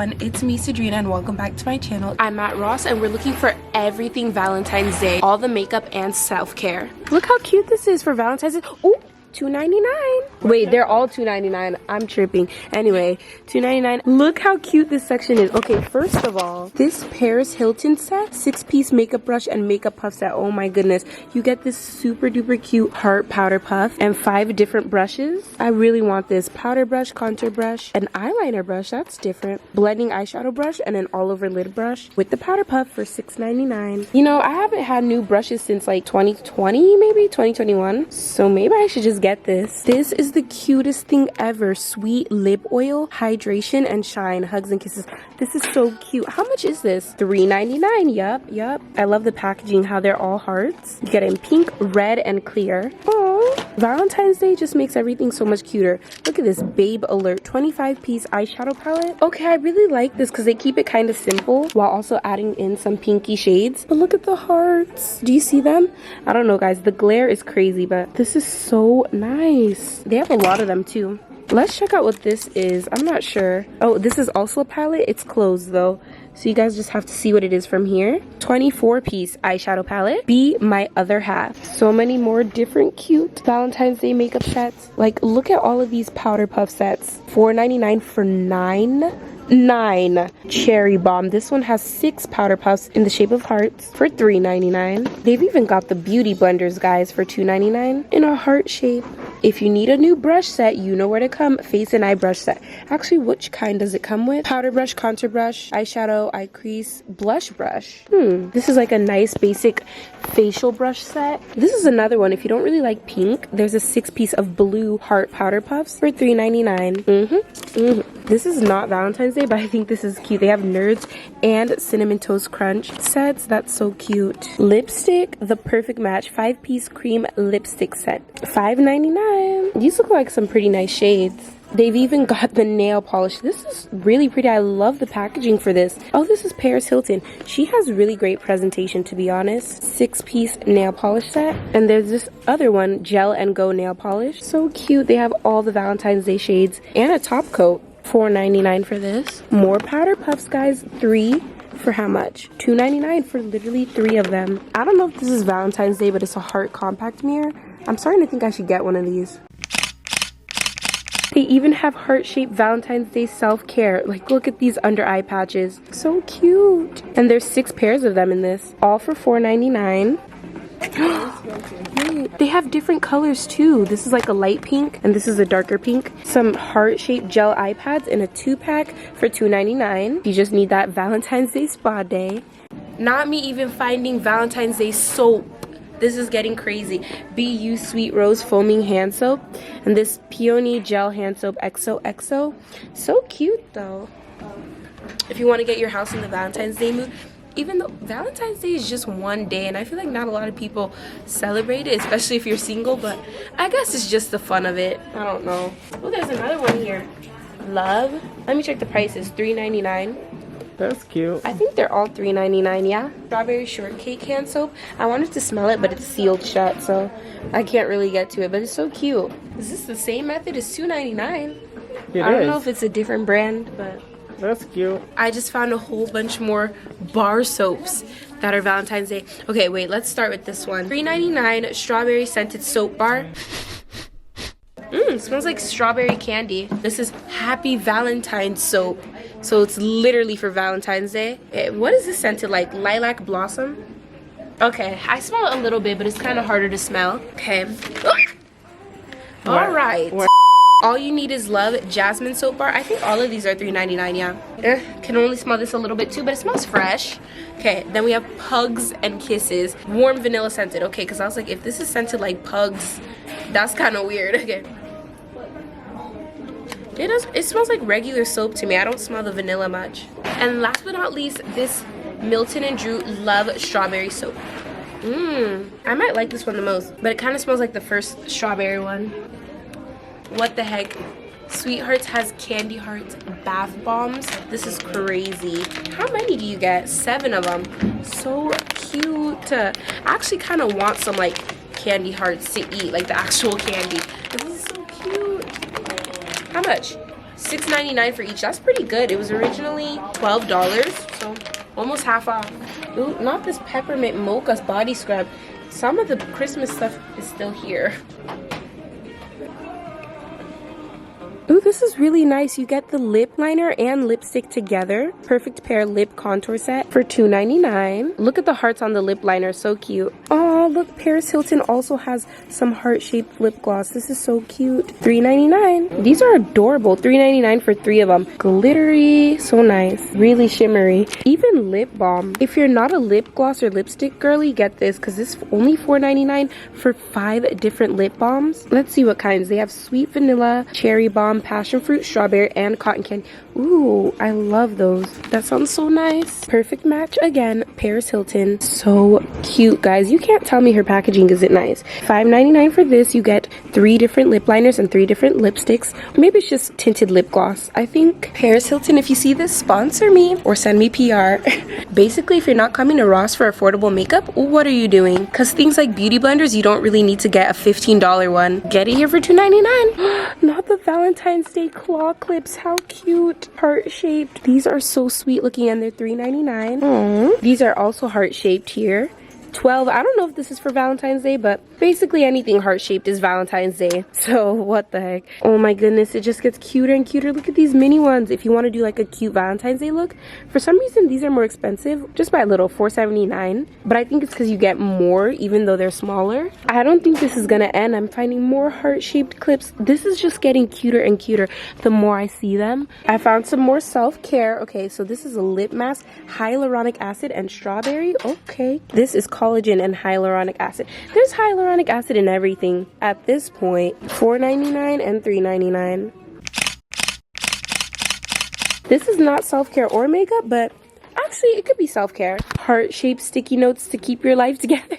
everyone, it's me Cedrina and welcome back to my channel. I'm at Ross and we're looking for everything Valentine's Day, all the makeup and self-care. Look how cute this is for Valentine's Day. Oh, $2.99. Wait, they're all $2.99. I'm tripping. Anyway, $2.99. Look how cute this section is. Okay, first of all, this Paris Hilton set, 6-piece makeup brush and makeup puff set. Oh my goodness. You get this super duper cute heart powder puff and 5 different brushes. I really want this. Powder brush, contour brush, an eyeliner brush. That's different. Blending eyeshadow brush and an all over lid brush with the powder puff for $6.99. You know, I haven't had new brushes since like 2020, maybe 2021. So maybe I should just get this. This is the cutest thing ever. Sweet lip oil, hydration and shine, hugs and kisses. This is so cute. How much is this? $3.99. Yup. I love the packaging, how they're all hearts. You get it in pink, red and clear. Oh, Valentine's Day just makes everything so much cuter. Look at this Babe Alert 25-piece eyeshadow palette. Okay, I really like this because they keep it kind of simple while also adding in some pinky shades. But look at the hearts. Do you see them? I don't know, guys. The glare is crazy, but this is so nice. They have a lot of them too. Let's check out what this is. I'm not sure. Oh, this is also a palette. It's closed though, so you guys just have to see what it is from here. 24-piece eyeshadow palette. Be My Other Half. So many more different cute Valentine's Day makeup sets. Like, look at all of these powder puff sets. $4.99 for 9 Cherry Bomb. This one has 6 powder puffs in the shape of hearts for $3.99. They've even got the beauty blenders, guys, for $2.99 in a heart shape. If you need a new brush set, you know where to come. Face and eye brush set. Actually, which kind does it come with? Powder brush, contour brush, eyeshadow, eye crease, blush brush. This is like a nice basic facial brush set. This is another one. If you don't really like pink, there's a 6-piece of blue heart powder puffs for $3.99. This is not Valentine's Day, but I think this is cute. They have Nerds and Cinnamon Toast Crunch sets. That's so cute. Lipstick, the perfect match. 5-piece cream lipstick set. $5.99. These look like some pretty nice shades. They've even got the nail polish. This is really pretty. I love the packaging for this. Oh, this is Paris Hilton. She has really great presentation, to be honest. 6-piece nail polish set. And there's this other one, Gel and Go nail polish. So cute. They have all the Valentine's Day shades and a top coat. $4.99 for this. More powder puffs, guys. 3 for how much? $2.99 for literally 3 of them. I don't know if this is Valentine's Day, but it's a heart compact mirror. I'm starting to think I should get one of these. They even have heart-shaped Valentine's Day self-care. Like, look at these under eye patches. So cute. And there's 6 pairs of them in this. All for $4.99. They have different colors too. This is like a light pink and this is a darker pink. Some heart-shaped gel eye pads in a 2-pack for $2.99. You just need that Valentine's Day spa day. Not me even finding Valentine's Day soap. This is getting crazy. BU Sweet Rose Foaming Hand Soap. And this Peony Gel Hand Soap XOXO. So cute though. If you want to get your house in the Valentine's Day mood. Even though Valentine's Day is just one day and I feel like not a lot of people celebrate it, especially if you're single, but I guess it's just the fun of it. I don't know. Oh, there's another one here. Love. Let me check the prices. $3.99. That's cute. I think they're all $3.99, yeah. Strawberry shortcake hand soap. I wanted to smell it, but it's sealed shut, so I can't really get to it, but it's so cute. Is this the same method? It's $2.99. I don't know if it's a different brand, but that's cute. I just found a whole bunch more bar soaps that are Valentine's Day. Okay, wait, let's start with this one. $3.99 strawberry scented soap bar. Smells like strawberry candy. This is Happy Valentine soap. So it's literally for Valentine's Day. What is this scented like? Lilac Blossom? Okay, I smell it a little bit, but it's kind of harder to smell. Okay. All right. All You Need Is Love Jasmine Soap Bar. I think all of these are $3.99, yeah. Can only smell this a little bit too, but it smells fresh. Okay, then we have Pugs and Kisses. Warm vanilla scented. Okay, because I was like, if this is scented like Pugs, that's kind of weird. Okay. It smells like regular soap to me. I don't smell the vanilla much. And last but not least, this Milton and Drew Love Strawberry Soap. I might like this one the most, but it kind of smells like the first strawberry one. What the heck? Sweethearts has Candy Hearts bath bombs. This is crazy. How many do you get? 7 of them. So cute. I actually kind of want some like Candy Hearts to eat, like the actual candy. This is so cute. How much? $6.99 for each. That's pretty good. It was originally $12, so almost half off. Ooh, not this peppermint mocha body scrub. Some of the Christmas stuff is still here. Ooh, this is really nice. You get the lip liner and lipstick together. Perfect pair lip contour set for $2.99. Look at the hearts on the lip liner, so cute. Oh, look, Paris Hilton also has some heart-shaped lip gloss. This is so cute. $3.99. These are adorable. $3.99 for 3 of them. Glittery, so nice. Really shimmery. Even lip balm. If you're not a lip gloss or lipstick girly, get this because this is only $4.99 for 5 different lip balms. Let's see what kinds. They have sweet vanilla, cherry balm, passion fruit, strawberry, and cotton candy. Ooh, I love those. That sounds so nice. Perfect match again. Paris Hilton. So cute, guys. You can't tell me her packaging isn't nice. $5.99 for this. You get 3 different lip liners and 3 different lipsticks. Maybe it's just tinted lip gloss. I think Paris Hilton, if you see this, sponsor me or send me PR. Basically, if you're not coming to Ross for affordable makeup, what are you doing? Because things like beauty blenders, you don't really need to get a $15 one. Get it here for $2.99. Not the Valentine's Day claw clips. How cute. Heart-shaped. These are so sweet looking and they're $3.99. These are also heart-shaped here. 12. I don't know if this is for Valentine's Day, but basically anything heart-shaped is Valentine's Day. So what the heck. Oh my goodness, it just gets cuter and cuter. Look at these mini ones. If you want to do like a cute Valentine's Day look, for some reason these are more expensive, just by a little, $4.79. But I think it's because you get more even though they're smaller. I don't think this is gonna end. I'm finding more heart-shaped clips. This is just getting cuter and cuter the more I see them. I found some more self-care. Okay, so this is a lip mask, hyaluronic acid and strawberry. Okay, this is collagen and hyaluronic acid. There's hyaluronic acid in everything at this point. $4.99 and $3.99. This is not self-care or makeup, but actually it could be self-care. Heart-shaped sticky notes to keep your life together.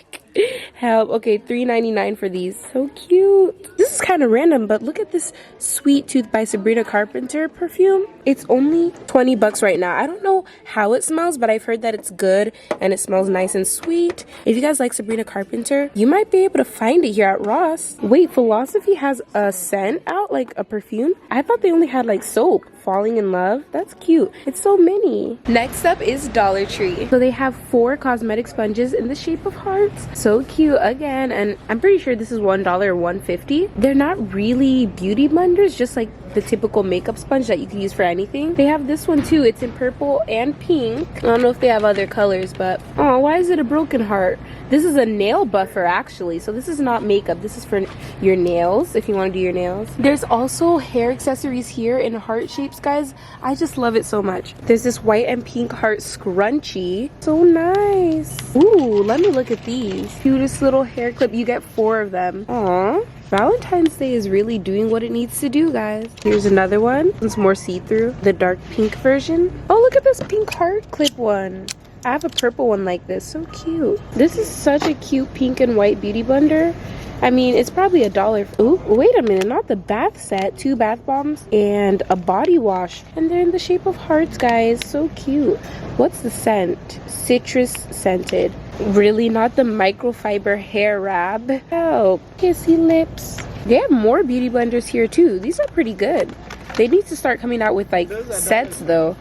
Help. Okay, $3.99 for these. So cute. This is kind of random, but look at this Sweet Tooth by Sabrina Carpenter perfume. It's only 20 bucks right now. I don't know how it smells, but I've heard that it's good and it smells nice and sweet. If you guys like Sabrina Carpenter, you might be able to find it here at Ross. Wait, Philosophy has a scent out, like a perfume? I thought they only had like soap. Falling in Love. That's cute. It's so mini. Next up is Dollar Tree. So they have 4 cosmetic sponges in the shape of hearts. So cute again, and I'm pretty sure this is $1 or $1.50. They're not really beauty blenders, just like the typical makeup sponge that you can use for anything. They have this one too. It's in purple and pink. I don't know if they have other colors, but oh, why is it a broken heart? This is a nail buffer actually, so this is not makeup. This is for your nails if you want to do your nails. There's also hair accessories here in heart shapes, guys. I just love it so much. There's this white and pink heart scrunchie. So nice. Ooh, let me look at these. Cutest little hair clip. You get 4 of them. Aww. Valentine's Day is really doing what it needs to do, guys. Here's another one. It's more see-through. The dark pink version. Oh, look at this pink heart clip one. I have a purple one like this. So cute. This is such a cute pink and white beauty blender. I mean, it's probably $1. Ooh, wait a minute. Not the bath set. 2 bath bombs and a body wash. And they're in the shape of hearts, guys. So cute. What's the scent? Citrus scented. Really? Not the microfiber hair wrap? Help. Kissy lips. They have more beauty blenders here too. These are pretty good. They need to start coming out with like sets though.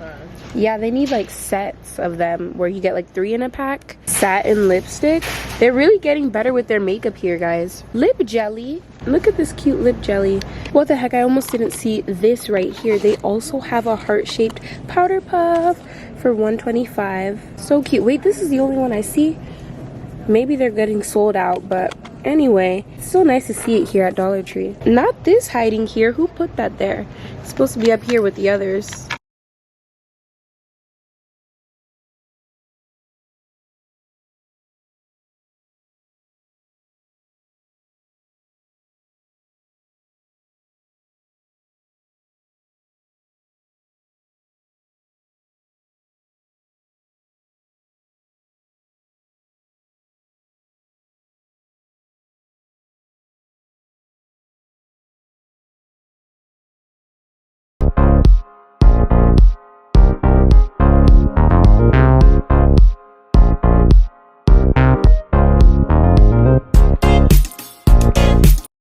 Yeah, they need like sets of them where you get like 3 in a pack. Satin lipstick. They're really getting better with their makeup here, guys. Lip jelly. Look at this cute lip jelly. What the heck? I almost didn't see this right here. They also have a heart-shaped powder puff for $1.25. So cute. Wait, this is the only one I see. Maybe they're getting sold out, but anyway, it's so nice to see it here at Dollar Tree. Not this hiding here. Who put that there? It's supposed to be up here with the others.